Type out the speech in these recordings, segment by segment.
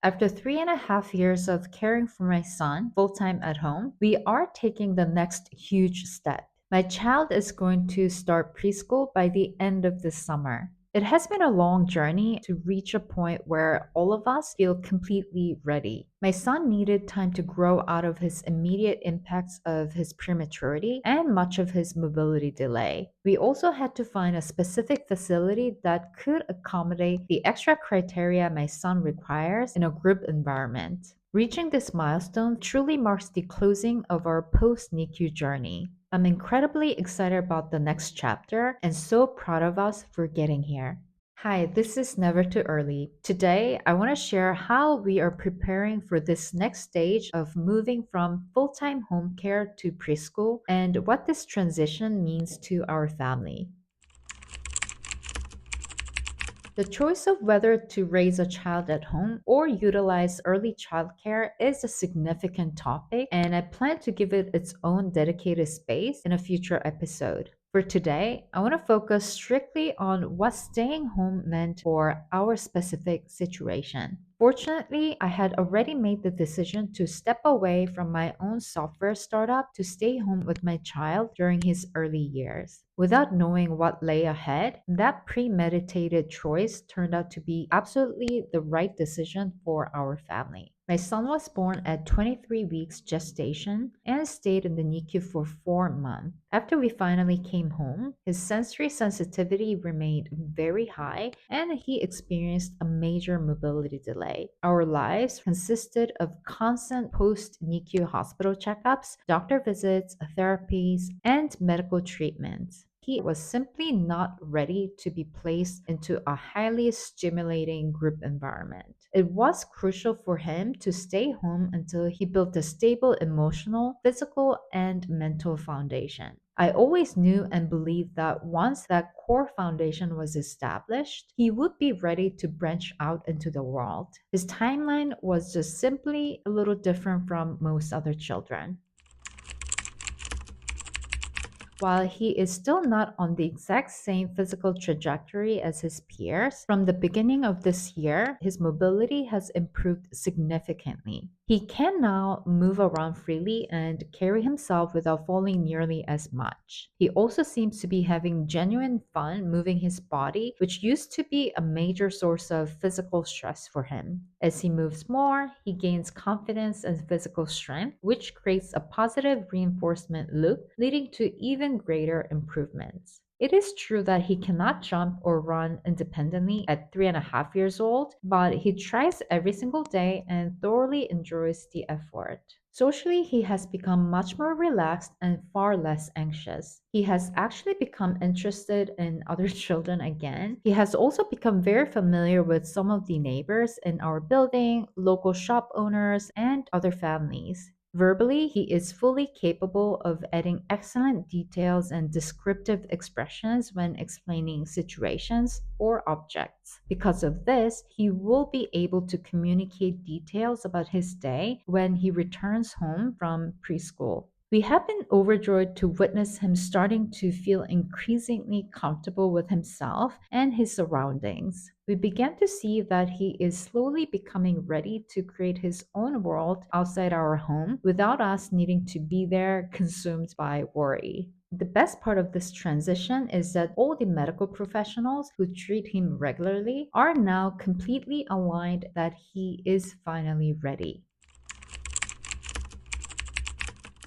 After 3.5 years of caring for my son full time at home, we are taking the next huge step. My child is going to start preschool by the end of this summer. It has been a long journey to reach a point where all of us feel completely ready. My son needed time to grow out of his immediate impacts of his prematurity and much of his mobility delay. We also had to find a specific facility that could accommodate the extra criteria my son requires in a group environment. Reaching this milestone truly marks the closing of our post NICU journey. I'm incredibly excited about the next chapter and so proud of us for getting here. Hi, this is Never Too Early. Today, I want to share how we are preparing for this next stage of moving from full time home care to preschool and what this transition means to our family. The choice of whether to raise a child at home or utilize early childcare is a significant topic, and I plan to give it its own dedicated space in a future episode. For today, I want to focus strictly on what staying home meant for our specific situation. Fortunately, I had already made the decision to step away from my own software startup to stay home with my child during his early years. Without knowing what lay ahead, that premeditated choice turned out to be absolutely the right decision for our family. My son was born at 23 weeks gestation and stayed in the NICU for 4 months. After we finally came home, his sensory sensitivity remained very high and he experienced a major mobility delay. Our lives consisted of constant post NICU hospital checkups, doctor visits, therapies, and medical treatments. He was simply not ready to be placed into a highly stimulating group environment. It was crucial for him to stay home until he built a stable emotional, physical, and mental foundation. I always knew and believed that once that core foundation was established, he would be ready to branch out into the world. His timeline was just simply a little different from most other children. While he is still not on the exact same physical trajectory as his peers, from the beginning of this year, his mobility has improved significantly. He can now move around freely and carry himself without falling nearly as much. He also seems to be having genuine fun moving his body, which used to be a major source of physical stress for him. As he moves more, he gains confidence and physical strength, which creates a positive reinforcement loop, leading to even greater improvements. It is true that he cannot jump or run independently at 3.5 years old, but he tries every single day and thoroughly enjoys the effort. Socially, he has become much more relaxed and far less anxious. He has actually become interested in other children again. He has also become very familiar with some of the neighbors in our building, local shop owners, and other families. Verbally, he is fully capable of adding excellent details and descriptive expressions when explaining situations or objects. Because of this, he will be able to communicate details about his day when he returns home from preschool. We have been overjoyed to witness him starting to feel increasingly comfortable with himself and his surroundings. We began to see that he is slowly becoming ready to create his own world outside our home without us needing to be there consumed by worry. The best part of this transition is that all the medical professionals who treat him regularly are now completely aligned that he is finally ready.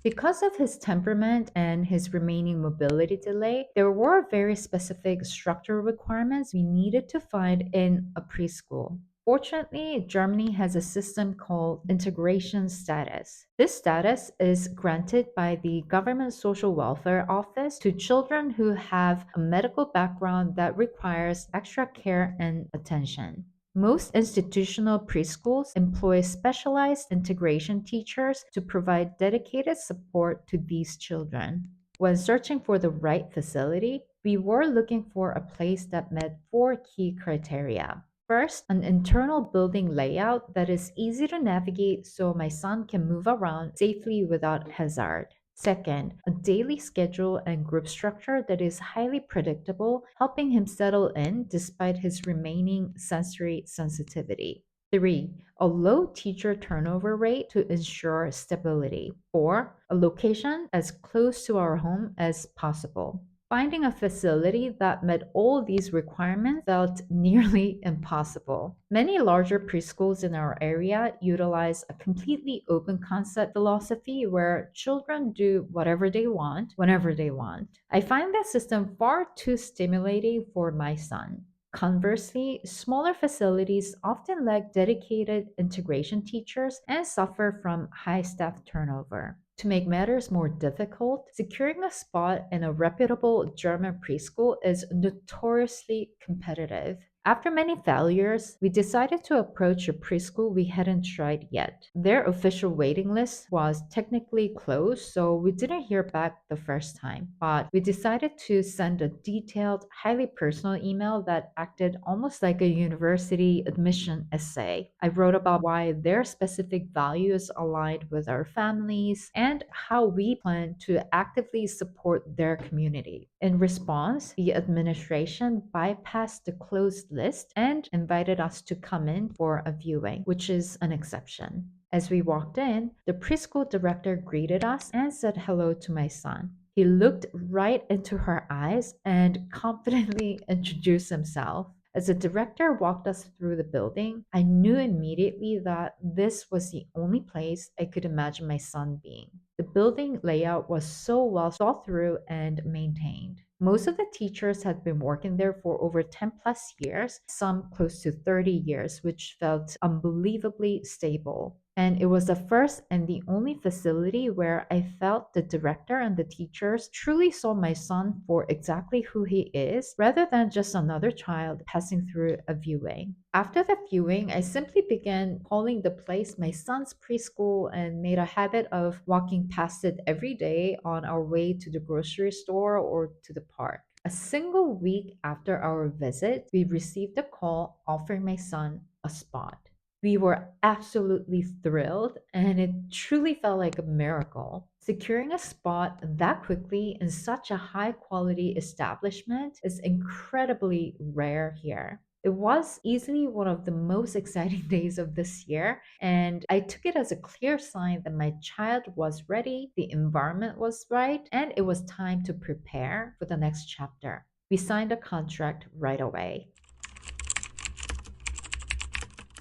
Because of his temperament and his remaining mobility delay, there were very specific structural requirements we needed to find in a preschool. Fortunately, Germany has a system called integration status. This status is granted by the government social welfare office to children who have a medical background that requires extra care and attention. Most institutional preschools employ specialized integration teachers to provide dedicated support to these children. When searching for the right facility, we were looking for a place that met four key criteria. First, an internal building layout that is easy to navigate so my son can move around safely without hazard. Second, a daily schedule and group structure that is highly predictable, helping him settle in despite his remaining sensory sensitivity. Three, a low teacher turnover rate to ensure stability. Four, a location as close to our home as possible. Finding a facility that met all these requirements felt nearly impossible. Many larger preschools in our area utilize a completely open concept philosophy where children do whatever they want, whenever they want. I find that system far too stimulating for my son. Conversely, smaller facilities often lack dedicated integration teachers and suffer from high staff turnover. To make matters more difficult, securing a spot in a reputable German preschool is notoriously competitive. After many failures, we decided to approach a preschool we hadn't tried yet. Their official waiting list was technically closed, so we didn't hear back the first time. But we decided to send a detailed, highly personal email that acted almost like a university admission essay. I wrote about why their specific values aligned with our families and how we plan to actively support their community. In response, the administration bypassed the closed list and invited us to come in for a viewing, which is an exception. As we walked in, the preschool director greeted us and said hello to my son. He looked right into her eyes and confidently introduced himself. As the director walked us through the building, I knew immediately that this was the only place I could imagine my son being. The building layout was so well thought through and maintained. Most of the teachers had been working there for over 10 plus years, some close to 30 years, which felt unbelievably stable. And it was the first and the only facility where I felt the director and the teachers truly saw my son for exactly who he is, rather than just another child passing through a viewing. After the viewing, I simply began calling the place my son's preschool and made a habit of walking past it every day on our way to the grocery store or to the park. A single week after our visit, we received a call offering my son a spot. We were absolutely thrilled, and it truly felt like a miracle. Securing a spot that quickly in such a high quality establishment is incredibly rare here. It was easily one of the most exciting days of this year, and I took it as a clear sign that my child was ready, the environment was right, and it was time to prepare for the next chapter. We signed a contract right away.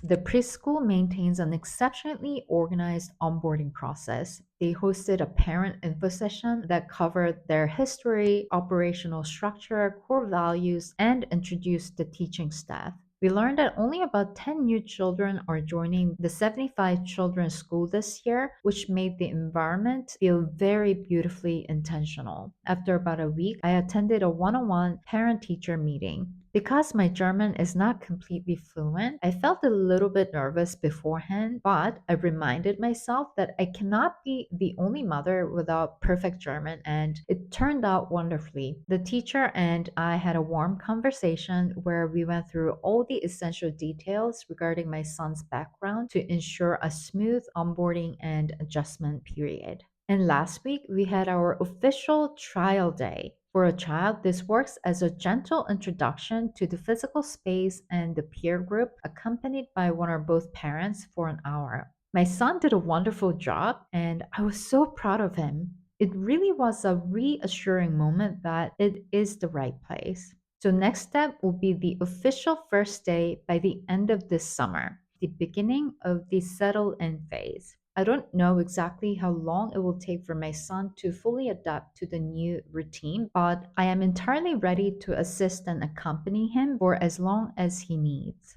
The preschool maintains an exceptionally organized onboarding process. They hosted a parent info session that covered their history, operational structure, core values, and introduced the teaching staff. We learned that only about 10 new children are joining the 75 children's school this year, which made the environment feel very beautifully intentional. After about a week, I attended a one on one parent teacher meeting. Because my German is not completely fluent, I felt a little bit nervous beforehand, but I reminded myself that I cannot be the only mother without perfect German, and it turned out wonderfully. The teacher and I had a warm conversation where we went through all the essential details regarding my son's background to ensure a smooth onboarding and adjustment period. And last week, we had our official trial day. For a child, this works as a gentle introduction to the physical space and the peer group, accompanied by one or both parents for an hour. My son did a wonderful job, and I was so proud of him. It really was a reassuring moment that it is the right place. So, next step will be the official first day by the end of this summer, the beginning of the settle in phase. I don't know exactly how long it will take for my son to fully adapt to the new routine, but I am entirely ready to assist and accompany him for as long as he needs.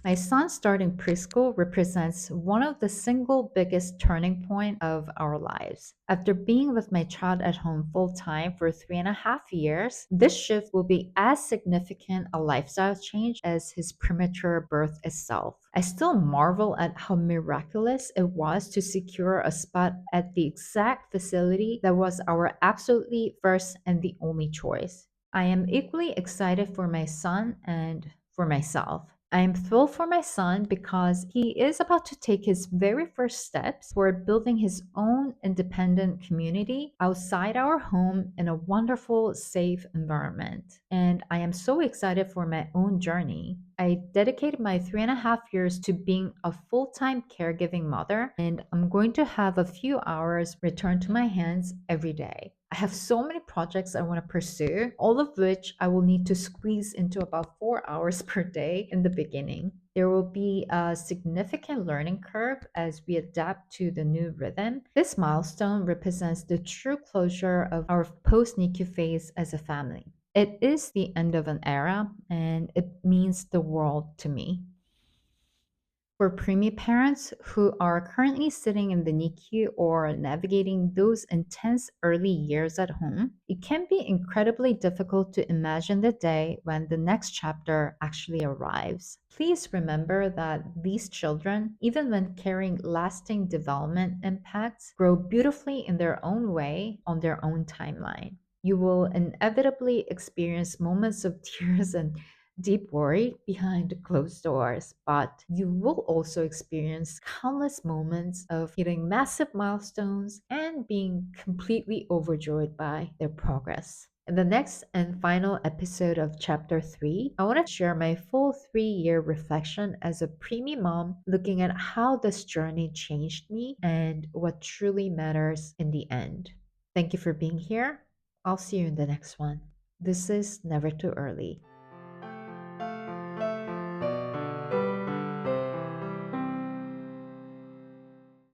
My son starting preschool represents one of the single biggest turning point of our lives. After being with my child at home full time for 3.5 years, this shift will be as significant a lifestyle change as his premature birth itself. I still marvel at how miraculous it was to secure a spot at the exact facility that was our absolutely first and the only choice. I am equally excited for my son and for myself. I am thrilled for my son because he is about to take his very first steps toward building his own independent community outside our home in a wonderful, safe environment. And I am so excited for my own journey. I dedicated my 3.5 years to being a full time caregiving mother, and I'm going to have a few hours returned to my hands every day. I have so many projects I want to pursue, all of which I will need to squeeze into about 4 hours per day in the beginning. There will be a significant learning curve as we adapt to the new rhythm. This milestone represents the true closure of our post NICU phase as a family. It is the end of an era, and it means the world to me. For preemie parents who are currently sitting in the NICU or navigating those intense early years at home, it can be incredibly difficult to imagine the day when the next chapter actually arrives. Please remember that these children, even when carrying lasting development impacts, grow beautifully in their own way on their own timeline. You will inevitably experience moments of tears and deep worry behind closed doors, but you will also experience countless moments of hitting massive milestones and being completely overjoyed by their progress. In the next and final episode of Chapter 3, I want to share my full 3 year reflection as a preemie mom, looking at how this journey changed me and what truly matters in the end. Thank you for being here. I'll see you in the next one. This is Never Too Early.